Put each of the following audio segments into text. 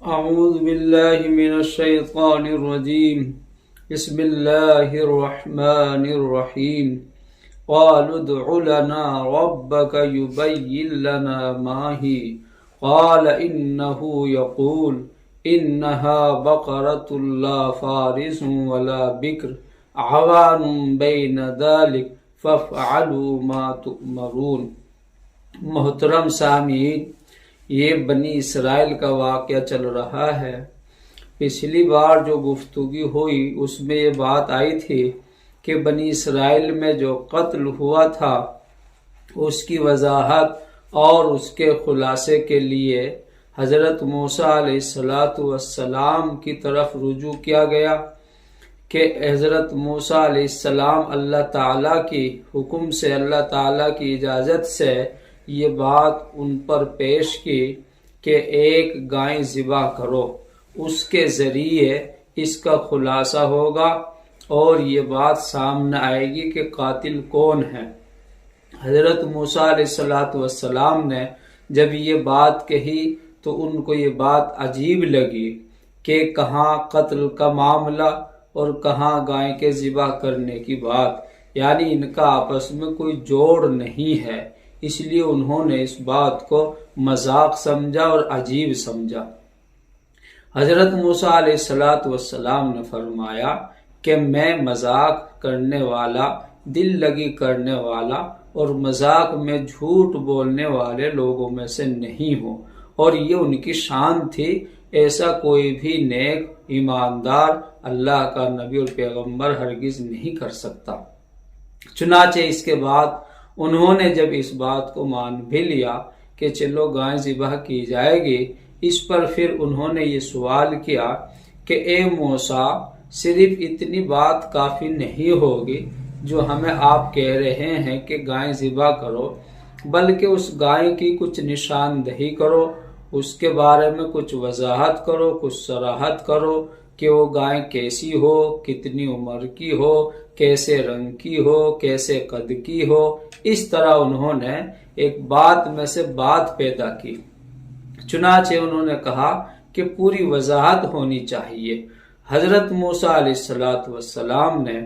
أعوذ بالله من الشيطان الرجيم بسم الله الرحمن الرحيم قالوا ادع لنا ربك يبين لنا ما هي قال إنه يقول إنها بقرة لا فارس ولا بكر عوان بين ذلك فافعلوا ما تؤمرون۔ محترم سامعین، یہ بنی اسرائیل کا واقعہ چل رہا ہے۔ پچھلی بار جو گفتگو ہوئی اس میں یہ بات آئی تھی کہ بنی اسرائیل میں جو قتل ہوا تھا اس کی وضاحت اور اس کے خلاصے کے لیے حضرت موسیٰ علیہ السلام کی طرف رجوع کیا گیا کہ حضرت موسیٰ علیہ السلام اللہ تعالیٰ کی حکم سے، اللہ تعالیٰ کی اجازت سے یہ بات ان پر پیش کی کہ ایک گائے ذبح کرو، اس کے ذریعے اس کا خلاصہ ہوگا اور یہ بات سامنے آئے گی کہ قاتل کون ہے۔ حضرت موسیٰ علیہ السلام نے جب یہ بات کہی تو ان کو یہ بات عجیب لگی کہ کہاں قتل کا معاملہ اور کہاں گائے کے ذبح کرنے کی بات، یعنی ان کا آپس میں کوئی جوڑ نہیں ہے۔ اس لیے انہوں نے اس بات کو مذاق سمجھا اور عجیب سمجھا۔ حضرت موسیٰ علیہ السلام نے فرمایا کہ میں مذاق کرنے والا، دل لگی کرنے والا اور مذاق میں جھوٹ بولنے والے لوگوں میں سے نہیں ہوں، اور یہ ان کی شان تھی۔ ایسا کوئی بھی نیک ایماندار اللہ کا نبی اور پیغمبر ہرگز نہیں کر سکتا۔ چنانچہ اس کے بعد انہوں نے جب اس بات کو مان بھی لیا کہ چلو گائے ذبح کی جائے گی، اس پر پھر انہوں نے یہ سوال کیا کہ اے موسیٰ، صرف اتنی بات کافی نہیں ہوگی جو ہمیں آپ کہہ رہے ہیں کہ گائے ذبح کرو، بلکہ اس گائے کی کچھ نشاندہی کرو، اس کے بارے میں کچھ وضاحت کرو، کچھ صراحت کرو کہ وہ گائے کیسی ہو، کتنی عمر کی ہو، کیسے رنگ کی ہو، کیسے قد کی ہو۔ اس طرح انہوں نے ایک بات میں سے بات پیدا کی۔ چنانچہ انہوں نے کہا کہ پوری وضاحت ہونی چاہیے۔ حضرت موسیٰ علیہ السلام نے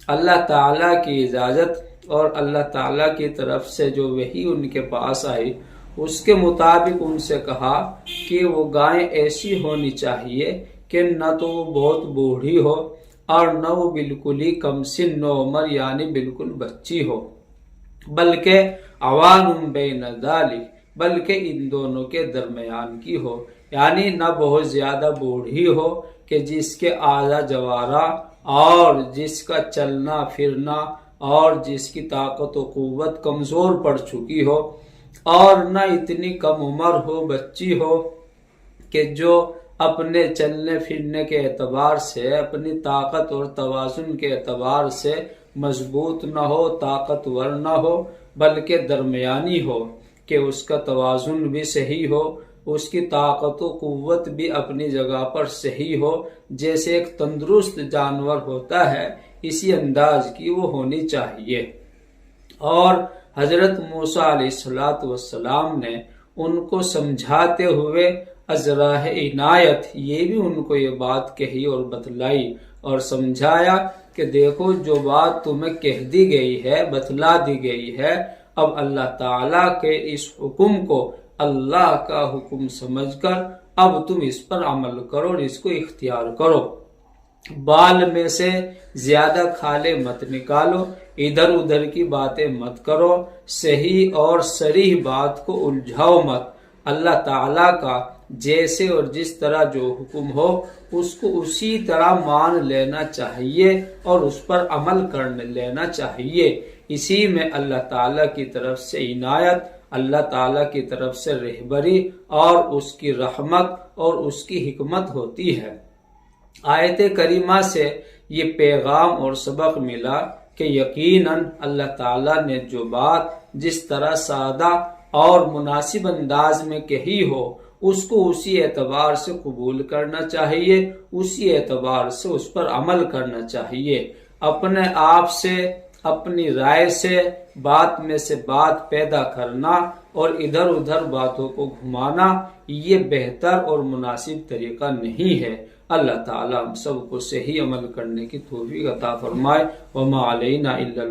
اللہ تعالیٰ کی اجازت اور اللہ تعالیٰ کی طرف سے جو وحی ان کے پاس آئی اس کے مطابق ان سے کہا کہ وہ گائے ایسی ہونی چاہیے کہ نہ تو وہ بہت بوڑھی ہو اور نہ وہ بالکل ہی کم سن و عمر یعنی بالکل بچی ہو، بلکہ عوان بین ذالک، بلکہ ان دونوں کے درمیان کی ہو، یعنی نہ بہت زیادہ بوڑھی ہو کہ جس کے اعضا جوارح اور جس کا چلنا پھرنا اور جس کی طاقت و قوت کمزور پڑ چکی ہو، اور نہ اتنی کم عمر ہو، بچی ہو کہ جو اپنے چلنے پھرنے کے اعتبار سے، اپنی طاقت اور توازن کے اعتبار سے مضبوط نہ ہو، طاقتور نہ ہو، بلکہ درمیانی ہو کہ اس کا توازن بھی صحیح ہو، اس کی طاقت و قوت بھی اپنی جگہ پر صحیح ہو، جیسے ایک تندرست جانور ہوتا ہے اسی انداز کی وہ ہونی چاہیے۔ اور حضرت موسیٰ علیہ السلام نے ان کو سمجھاتے ہوئے از راہ عنایت یہ بھی ان کو یہ بات کہی اور بتلائی اور سمجھایا کہ دیکھو جو بات تمہیں کہہ دی گئی ہے، بتلا دی گئی ہے، اب اللہ تعالیٰ کے اس حکم کو اللہ کا حکم سمجھ کر اب تم اس پر عمل کرو اور اس کو اختیار کرو۔ بال میں سے زیادہ کھالے مت نکالو، ادھر ادھر کی باتیں مت کرو، صحیح اور صریح بات کو الجھاؤ مت۔ اللہ تعالیٰ کا جیسے اور جس طرح جو حکم ہو اس کو اسی طرح مان لینا چاہیے اور اس پر عمل کر لینا چاہیے۔ اسی میں اللہ تعالیٰ کی طرف سے عنایت، اللہ تعالیٰ کی طرف سے رہبری اور اس کی رحمت اور اس کی حکمت ہوتی ہے۔ آیت کریمہ سے یہ پیغام اور سبق ملا کہ یقیناً اللہ تعالیٰ نے جو بات جس طرح سادہ اور مناسب انداز میں کہی ہو اس کو اسی اعتبار سے قبول کرنا چاہیے، اسی اعتبار سے اس پر عمل کرنا چاہیے۔ اپنے آپ سے، اپنی رائے سے بات میں سے بات پیدا کرنا اور ادھر ادھر باتوں کو گھمانا یہ بہتر اور مناسب طریقہ نہیں ہے۔ اللہ تعالیٰ ہم سب کو صحیح عمل کرنے کی توفیق عطا فرمائے۔ وما علینا الا